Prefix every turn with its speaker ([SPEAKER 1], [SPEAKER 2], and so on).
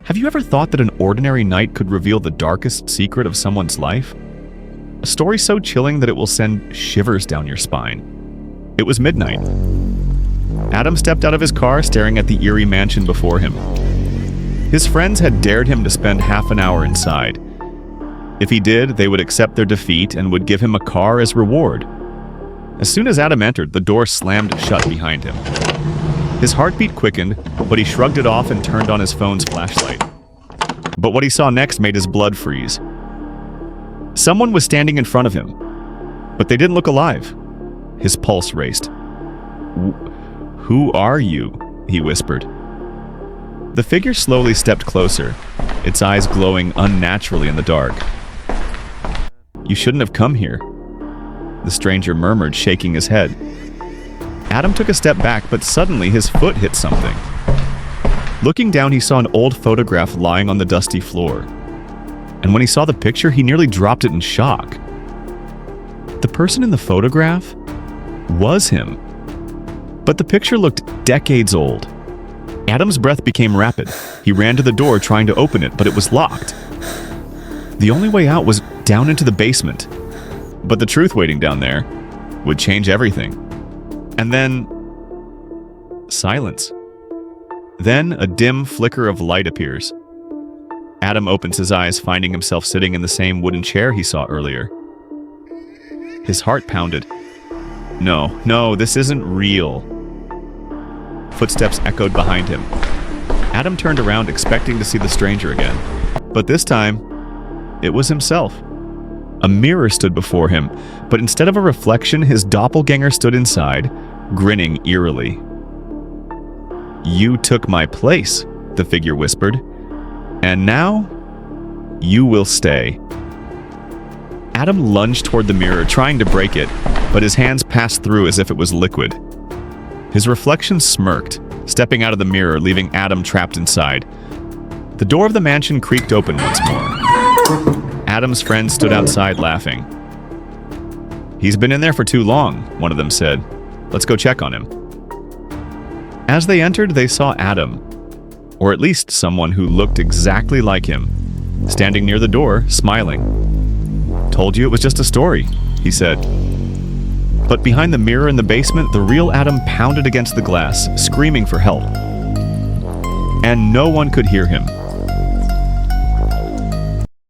[SPEAKER 1] Have you ever thought that an ordinary night could reveal the darkest secret of someone's life? A story so chilling that it will send shivers down your spine. It was midnight. Adam stepped out of his car, staring at the eerie mansion before him. His friends had dared him to spend half an hour inside. If he did, they would accept their defeat and would give him a car as reward. As soon as Adam entered, the door slammed shut behind him. His heartbeat quickened, but he shrugged it off and turned on his phone's flashlight. But what he saw next made his blood freeze. Someone was standing in front of him, but they didn't look alive. His pulse raced. "Who are you?" he whispered. The figure slowly stepped closer, its eyes glowing unnaturally in the dark. "You shouldn't have come here," the stranger murmured, shaking his head. Adam took a step back, but suddenly his foot hit something. Looking down, he saw an old photograph lying on the dusty floor. And when he saw the picture, he nearly dropped it in shock. The person in the photograph was him. But the picture looked decades old. Adam's breath became rapid. He ran to the door trying to open it, but it was locked. The only way out was down into the basement. But the truth waiting down there would change everything. And then silence. Then a dim flicker of light appears. Adam opens his eyes, finding himself sitting in the same wooden chair he saw earlier. His heart pounded. No, this isn't real. Footsteps echoed behind him. Adam turned around, expecting to see the stranger again. But this time, it was himself. A mirror stood before him, but instead of a reflection, his doppelganger stood inside, grinning eerily. "You took my place," the figure whispered. "And now, you will stay." Adam lunged toward the mirror, trying to break it, but his hands passed through as if it was liquid. His reflection smirked, stepping out of the mirror, leaving Adam trapped inside. The door of the mansion creaked open once more. Adam's friends stood outside laughing. "He's been in there for too long," one of them said. "Let's go check on him." As they entered, they saw Adam, or at least someone who looked exactly like him, standing near the door, smiling. "Told you it was just a story," he said. But behind the mirror in the basement, the real Adam pounded against the glass, screaming for help. And no one could hear him.